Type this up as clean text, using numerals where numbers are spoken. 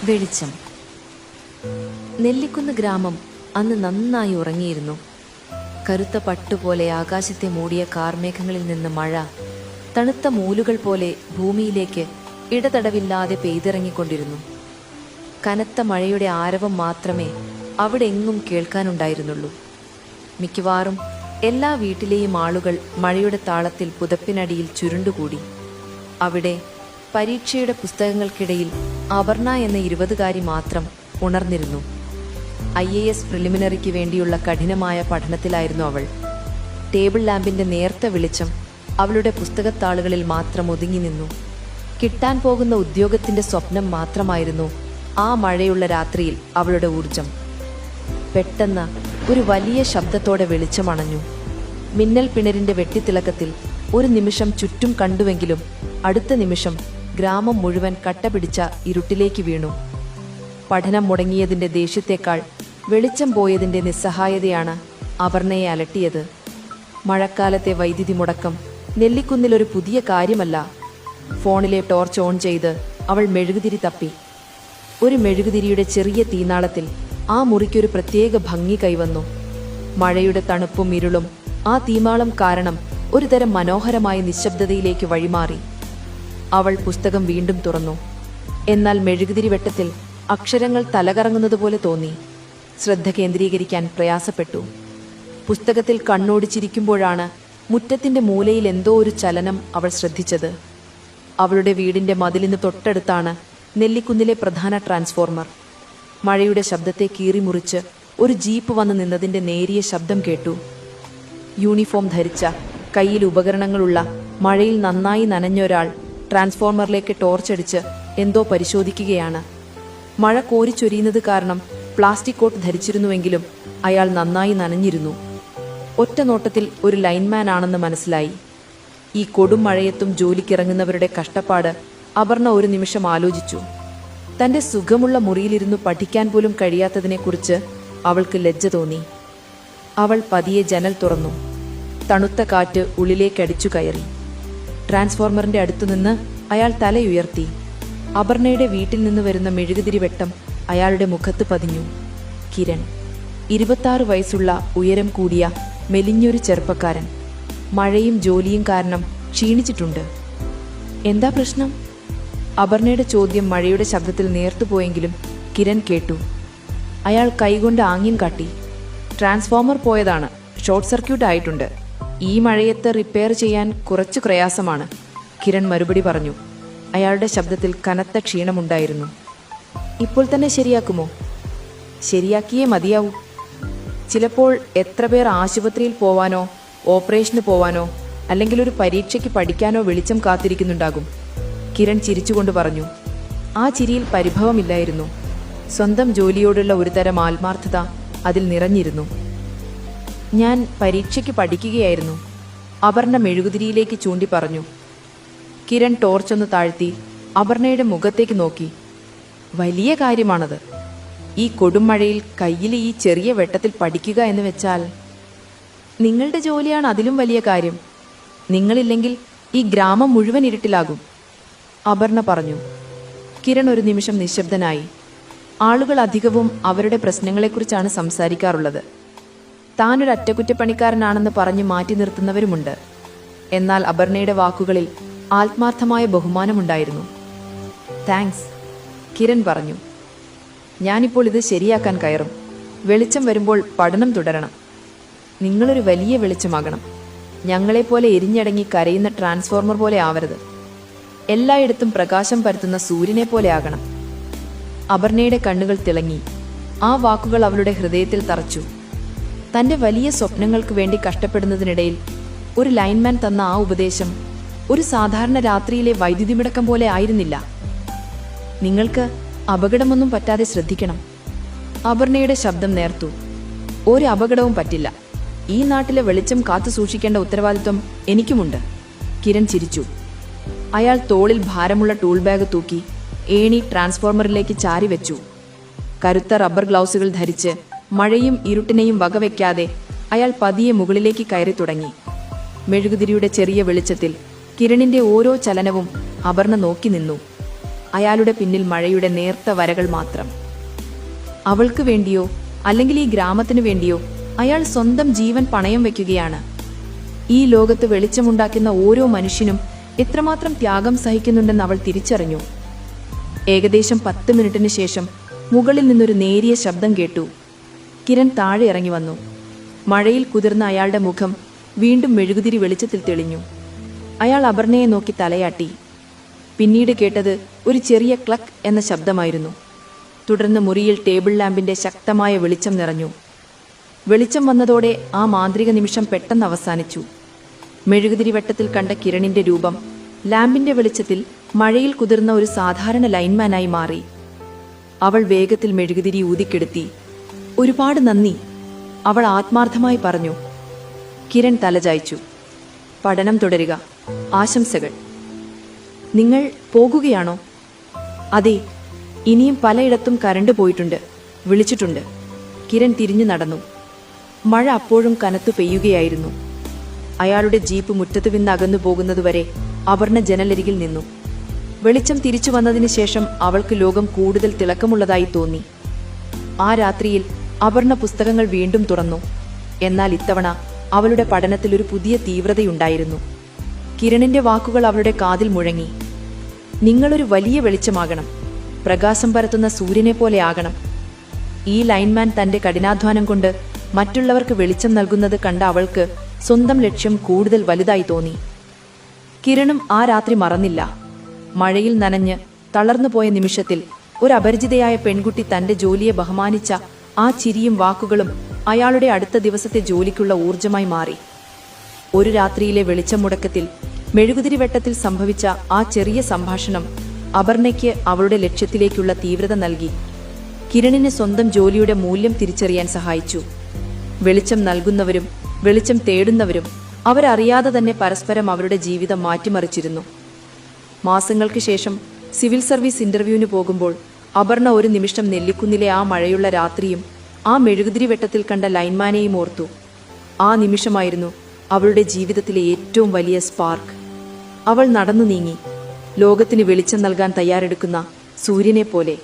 വെളിച്ചം. നെല്ലിക്കുന്ന് ഗ്രാമം അന്ന് നന്നായി ഉറങ്ങിയിരുന്നു. കറുത്ത പട്ടുപോലെ ആകാശത്തെ മൂടിയ കാർമേഘങ്ങളിൽ നിന്ന് മഴ തണുത്ത മൂലുകൾ പോലെ ഭൂമിയിലേക്ക് ഇടതടവില്ലാതെ പെയ്തിറങ്ങിക്കൊണ്ടിരുന്നു. കനത്ത മഴയുടെ ആരവം മാത്രമേ അവിടെ എങ്ങും കേൾക്കാനുണ്ടായിരുന്നുള്ളൂ. മിക്കവാറും എല്ലാ വീട്ടിലെയും ആളുകൾ മഴയുടെ താളത്തിൽ പുതപ്പിനടിയിൽ ചുരുണ്ടുകൂടി. അവിടെ പരീക്ഷയുടെ പുസ്തകങ്ങൾക്കിടയിൽ അപർണ എന്ന 20കാരി മാത്രം ഉണർന്നിരുന്നു. IAS പ്രിലിമിനറിക്ക് വേണ്ടിയുള്ള കഠിനമായ പഠനത്തിലായിരുന്നു അവൾ. ടേബിൾ ലാമ്പിന്റെ നേർത്ത വെളിച്ചം അവളുടെ പുസ്തകത്താളുകളിൽ മാത്രം ഒതുങ്ങി നിന്നു. കിട്ടാൻ പോകുന്ന ഉദ്യോഗത്തിന്റെ സ്വപ്നം മാത്രമായിരുന്നു ആ മഴയുള്ള രാത്രിയിൽ അവളുടെ ഊർജം. പെട്ടെന്ന് ഒരു വലിയ ശബ്ദത്തോടെ വെളിച്ചമണഞ്ഞു. മിന്നൽ പിണരിന്റെ വെട്ടിത്തിളക്കത്തിൽ ഒരു നിമിഷം ചുറ്റും കണ്ടുവെങ്കിലും അടുത്ത നിമിഷം ഗ്രാമം മുഴുവൻ കട്ടപിടിച്ച ഇരുട്ടിലേക്ക് വീണു. പഠനം മുടങ്ങിയതിന്റെ ദേഷ്യത്തേക്കാൾ വെളിച്ചം പോയതിന്റെ നിസ്സഹായതയാണ് അപർണയെ അലട്ടിയത്. മഴക്കാലത്തെ വൈദ്യുതി മുടക്കം നെല്ലിക്കുന്നിലൊരു പുതിയ കാര്യമല്ല. ഫോണിലെ ടോർച്ച് ഓൺ ചെയ്ത് അവൾ മെഴുകുതിരി തപ്പി. ഒരു മെഴുകുതിരിയുടെ ചെറിയ തീനാളത്തിൽ ആ മുറിക്കൊരു പ്രത്യേക ഭംഗി കൈവന്നു. മഴയുടെ തണുപ്പും ഇരുളും ആ തീമാളം കാരണം ഒരുതരം മനോഹരമായ നിശബ്ദതയിലേക്ക് വഴിമാറി. അവൾ പുസ്തകം വീണ്ടും തുറന്നു. എന്നാൽ മെഴുകുതിരി വെട്ടത്തിൽ അക്ഷരങ്ങൾ തലകറങ്ങുന്നതുപോലെ തോന്നി. ശ്രദ്ധ കേന്ദ്രീകരിക്കാൻ പ്രയാസപ്പെട്ടു. പുസ്തകത്തിൽ കണ്ണോടിച്ചിരിക്കുമ്പോഴാണ് മുറ്റത്തിന്റെ മൂലയിൽ എന്തോ ഒരു ചലനം അവൾ ശ്രദ്ധിച്ചത്. അവളുടെ വീടിന്റെ മതിലിന് തൊട്ടടുത്താണ് നെല്ലിക്കുന്നിലെ പ്രധാന ട്രാൻസ്ഫോർമർ. മഴയുടെ ശബ്ദത്തെ കീറിമുറിച്ച് ഒരു ജീപ്പ് വന്ന് നിന്നതിന്റെ നേരിയ ശബ്ദം കേട്ടു. യൂണിഫോം ധരിച്ച, കയ്യിൽ ഉപകരണങ്ങളുള്ള, മഴയിൽ നന്നായി നനഞ്ഞൊരാൾ ട്രാൻസ്ഫോർമറിലേക്ക് ടോർച്ചടിച്ച് എന്തോ പരിശോധിക്കുകയാണ്. മഴ കോരിച്ചൊരിയുന്നത് കാരണം പ്ലാസ്റ്റിക് കോട്ട് ധരിച്ചിരുന്നുവെങ്കിലും അയാൾ നന്നായി നനഞ്ഞിരുന്നു. ഒറ്റ നോട്ടത്തിൽ ഒരു ലൈൻമാൻ ആണെന്ന് മനസ്സിലായി. ഈ കൊടും മഴയത്തും ജോലിക്കിറങ്ങുന്നവരുടെ കഷ്ടപ്പാട് അപർണ ഒരു നിമിഷം ആലോചിച്ചു. തന്റെ സുഖമുള്ള മുറിയിലിരുന്നു പഠിക്കാൻ പോലും കഴിയാത്തതിനെക്കുറിച്ച് അവൾക്ക് ലജ്ജ തോന്നി. അവൾ പതിയെ ജനൽ തുറന്നു. തണുത്ത കാറ്റ് ഉള്ളിലേക്കടിച്ചു കയറി. ട്രാൻസ്ഫോർമറിന്റെ അടുത്തുനിന്ന് അയാൾ തലയുയർത്തി. അപർണയുടെ വീട്ടിൽ നിന്ന് വരുന്ന മെഴുകുതിരി വെട്ടം അയാളുടെ മുഖത്ത് പതിഞ്ഞു. കിരൺ, 26 വയസ്സുള്ള, ഉയരം കൂടിയ, മെലിഞ്ഞൊരു ചെറുപ്പക്കാരൻ. മഴയും ജോലിയും കാരണം ക്ഷീണിച്ചിട്ടുണ്ട്. എന്താ പ്രശ്നം? അപർണയുടെ ചോദ്യം മഴയുടെ ശബ്ദത്തിൽ നേർത്തുപോയെങ്കിലും കിരൺ കേട്ടു. അയാൾ കൈകൊണ്ട് ആംഗ്യം കാട്ടി. ട്രാൻസ്ഫോർമർ പോയതാണ്, ഷോർട്ട് സർക്യൂട്ട് ആയിട്ടുണ്ട്. ഈ മഴയത്ത് റിപ്പയർ ചെയ്യാൻ കുറച്ച് പ്രയാസമാണ്, കിരൺ മറുപടി പറഞ്ഞു. അയാളുടെ ശബ്ദത്തിൽ കനത്ത ക്ഷീണമുണ്ടായിരുന്നു. ഇപ്പോൾ തന്നെ ശരിയാക്കുമോ? ശരിയാക്കിയേ മതിയാവൂ. ചിലപ്പോൾ എത്ര പേർ ആശുപത്രിയിൽ പോവാനോ ഓപ്പറേഷന് പോവാനോ അല്ലെങ്കിൽ ഒരു പരീക്ഷയ്ക്ക് പഠിക്കാനോ വെളിച്ചം കാത്തിരിക്കുന്നുണ്ടാകും, കിരൺ ചിരിച്ചുകൊണ്ട് പറഞ്ഞു. ആ ചിരിയിൽ പരിഭവമില്ലായിരുന്നു. സ്വന്തം ജോലിയോടുള്ള ഒരുതരം ആത്മാർത്ഥത അതിൽ നിറഞ്ഞിരുന്നു. ഞാൻ പരീക്ഷയ്ക്ക് പഠിക്കുകയായിരുന്നു, അപർണ മെഴുകുതിരിയിലേക്ക് ചൂണ്ടി പറഞ്ഞു. കിരൺ ടോർച്ചൊന്ന് താഴ്ത്തി അപർണയുടെ മുഖത്തേക്ക് നോക്കി. വലിയ കാര്യമാണത്. ഈ കൊടുംമഴയിൽ കയ്യിൽ ഈ ചെറിയ വെട്ടത്തിൽ പഠിക്കുക എന്ന് വെച്ചാൽ നിങ്ങളുടെ ജോലിയാണ് അതിലും വലിയ കാര്യം. നിങ്ങളില്ലെങ്കിൽ ഈ ഗ്രാമം മുഴുവൻ ഇരുട്ടിലാകും, അപർണ പറഞ്ഞു. കിരൺ ഒരു നിമിഷം നിശബ്ദനായി. ആളുകൾ അധികവും അവരുടെ പ്രശ്നങ്ങളെക്കുറിച്ചാണ് സംസാരിക്കാറുള്ളത്. താനൊരു അറ്റകുറ്റപ്പണിക്കാരനാണെന്ന് പറഞ്ഞു മാറ്റി നിർത്തുന്നവരുമുണ്ട്. എന്നാൽ അപർണയുടെ വാക്കുകളിൽ ആത്മാർത്ഥമായ ബഹുമാനമുണ്ടായിരുന്നു. താങ്ക്സ്, കിരൺ പറഞ്ഞു. ഞാനിപ്പോൾ ഇത് ശരിയാക്കാൻ കയറും. വെളിച്ചം വരുമ്പോൾ പഠനം തുടരണം. നിങ്ങളൊരു വലിയ വെളിച്ചമാകണം. ഞങ്ങളെപ്പോലെ എരിഞ്ഞടങ്ങി കരയുന്ന ട്രാൻസ്ഫോർമർ പോലെ ആവരുത്. എല്ലായിടത്തും പ്രകാശം പരത്തുന്ന സൂര്യനെ പോലെ ആകണം. അപർണയുടെ കണ്ണുകൾ തിളങ്ങി. ആ വാക്കുകൾ അവളുടെ ഹൃദയത്തിൽ തറച്ചു. തന്റെ വലിയ സ്വപ്നങ്ങൾക്ക് വേണ്ടി കഷ്ടപ്പെടുന്നതിനിടയിൽ ഒരു ലൈൻമാൻ തന്ന ആ ഉപദേശം ഒരു സാധാരണ രാത്രിയിലെ വൈദ്യുതി മുടക്കം പോലെ ആയിരുന്നില്ല. നിങ്ങൾക്ക് അപകടമൊന്നും പറ്റാതെ ശ്രദ്ധിക്കണം, അപർണയുടെ ശബ്ദം നേർത്തു. ഒരു അപകടവും പറ്റില്ല. ഈ നാട്ടിലെ വെളിച്ചം കാത്തു സൂക്ഷിക്കേണ്ട ഉത്തരവാദിത്വം എനിക്കുമുണ്ട്, കിരൺ ചിരിച്ചു. അയാൾ തോളിൽ ഭാരമുള്ള ടൂൾ ബാഗ് തൂക്കി ഏണി ട്രാൻസ്ഫോർമറിലേക്ക് ചാരി വെച്ചു. കരുത്ത റബ്ബർ ഗ്ലൗസുകൾ ധരിച്ച് മഴയും ഇരുട്ടിനെയും വകവെക്കാതെ അയാൾ പതിയെ മുകളിലേക്ക് കയറി തുടങ്ങി. മെഴുകുതിരിയുടെ ചെറിയ വെളിച്ചത്തിൽ കിരണിന്റെ ഓരോ ചലനവും അപർണ നോക്കി നിന്നു. അയാളുടെ പിന്നിൽ മഴയുടെ നേർത്ത വരകൾ മാത്രം. അവൾക്ക് വേണ്ടിയോ അല്ലെങ്കിൽ ഈ ഗ്രാമത്തിനു വേണ്ടിയോ അയാൾ സ്വന്തം ജീവൻ പണയം വയ്ക്കുകയാണ്. ഈ ലോകത്ത് വെളിച്ചമുണ്ടാക്കുന്ന ഓരോ മനുഷ്യനും എത്രമാത്രം ത്യാഗം സഹിക്കുന്നുണ്ടെന്ന് അവൾ തിരിച്ചറിഞ്ഞു. ഏകദേശം 10 മിനിറ്റിന് ശേഷം മുകളിൽ നിന്നൊരു നേരിയ ശബ്ദം കേട്ടു. കിരൺ താഴെ ഇറങ്ങി വന്നു. മഴയിൽ കുതിർന്ന അയാളുടെ മുഖം വീണ്ടും മെഴുകുതിരി വെളിച്ചത്തിൽ തെളിഞ്ഞു. അയാൾ അപർണയെ നോക്കി തലയാട്ടി. പിന്നീട് കേട്ടത് ഒരു ചെറിയ ക്ലക്ക് എന്ന ശബ്ദമായിരുന്നു. തുടർന്ന് മുറിയിൽ ടേബിൾ ലാമ്പിന്റെ ശക്തമായ വെളിച്ചം നിറഞ്ഞു. വെളിച്ചം വന്നതോടെ ആ മാന്ത്രിക നിമിഷം പെട്ടെന്ന് അവസാനിച്ചു. മെഴുകുതിരി വെട്ടത്തിൽ കണ്ട കിരണിന്റെ രൂപം ലാമ്പിന്റെ വെളിച്ചത്തിൽ മഴയിൽ കുതിർന്ന ഒരു സാധാരണ ലൈൻമാനായി മാറി. അവൾ വേഗത്തിൽ മെഴുകുതിരി ഊതിക്കെടുത്തി. ഒരുപാട് നന്ദി, അവൾ ആത്മാർത്ഥമായി പറഞ്ഞു. കിരൺ തലചായ്ച്ചു. പഠനം തുടരുക. ആശംസകൾ. നിങ്ങൾ പോകുകയാണോ? അതെ, ഇനിയും പലയിടത്തും കരണ്ട് പോയിട്ടുണ്ട്, വിളിച്ചിട്ടുണ്ട്. കിരൺ തിരിഞ്ഞു നടന്നു. മഴ അപ്പോഴും കനത്തു പെയ്യുകയായിരുന്നു. അയാളുടെ ജീപ്പ് മുറ്റത്തു നിന്ന് അകന്നു പോകുന്നതുവരെ അപർണ ജനലരികിൽ നിന്നു. വെളിച്ചം തിരിച്ചു വന്നതിന് ശേഷം അവൾക്ക് ലോകം കൂടുതൽ തിളക്കമുള്ളതായി തോന്നി. ആ രാത്രിയിൽ അപർണ പുസ്തകങ്ങൾ വീണ്ടും തുറന്നു. എന്നാൽ ഇത്തവണ അവളുടെ പഠനത്തിൽ ഒരു പുതിയ തീവ്രതയുണ്ടായിരുന്നു. കിരണിന്റെ വാക്കുകൾ അവളുടെ കാതിൽ മുഴങ്ങി. നിങ്ങളൊരു വലിയ വെളിച്ചമാകണം, പ്രകാശം പരത്തുന്ന സൂര്യനെ പോലെ ആകണം. ഈ ലൈൻമാൻ തന്റെ കഠിനാധ്വാനം കൊണ്ട് മറ്റുള്ളവർക്ക് വെളിച്ചം നൽകുന്നത് കണ്ട അവൾക്ക് സ്വന്തം ലക്ഷ്യം കൂടുതൽ വലുതായി തോന്നി. കിരണും ആ രാത്രി മറന്നില്ല. മഴയിൽ നനഞ്ഞ് തളർന്നുപോയ നിമിഷത്തിൽ ഒരു അപരിചിതയായ പെൺകുട്ടി തന്റെ ജോലിയെ ബഹുമാനിച്ച ആ ചിരിയും വാക്കുകളും അയാളുടെ അടുത്ത ദിവസത്തെ ജോലിക്കുള്ള ഊർജമായി മാറി. ഒരു രാത്രിയിലെ വെളിച്ചം മുടക്കത്തിൽ മെഴുകുതിരി വെട്ടത്തിൽ സംഭവിച്ച ആ ചെറിയ സംഭാഷണം അപർണയ്ക്ക് അവളുടെ ലക്ഷ്യത്തിലേക്കുള്ള തീവ്രത നൽകി. കിരണിന് സ്വന്തം ജോലിയുടെ മൂല്യം തിരിച്ചറിയാൻ സഹായിച്ചു. വെളിച്ചം നൽകുന്നവരും വെളിച്ചം തേടുന്നവരും അവരറിയാതെ തന്നെ പരസ്പരം അവരുടെ ജീവിതം മാറ്റിമറിച്ചിരുന്നു. മാസങ്ങൾക്ക് ശേഷം സിവിൽ സർവീസ് ഇന്റർവ്യൂവിന് പോകുമ്പോൾ അപർണ ഒരു നിമിഷം നെല്ലിക്കുന്നിലെ ആ മഴയുള്ള രാത്രിയും ആ മെഴുകുതിരി വെട്ടത്തിൽ കണ്ട ലൈൻമാനെയും ഓർത്തു. ആ നിമിഷമായിരുന്നു അവളുടെ ജീവിതത്തിലെ ഏറ്റവും വലിയ സ്പാർക്ക്. അവൾ നടന്നു നീങ്ങി, ലോകത്തിന് വെളിച്ചം നൽകാൻ തയ്യാറെടുക്കുന്ന സൂര്യനെ പോലെ.